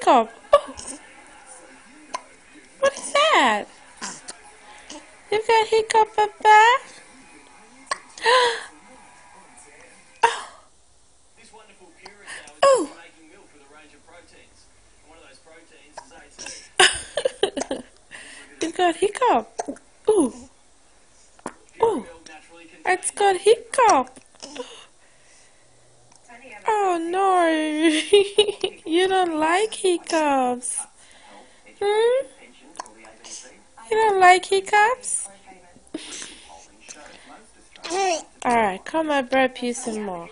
hiccup. Oh, what is that? You got hiccup, Papa? Oh. You got hiccup. Ooh. Ooh. It's got hiccup. Oh no. You don't like hiccups. Hmm? You don't like hiccups? Alright, come, I burp you some more.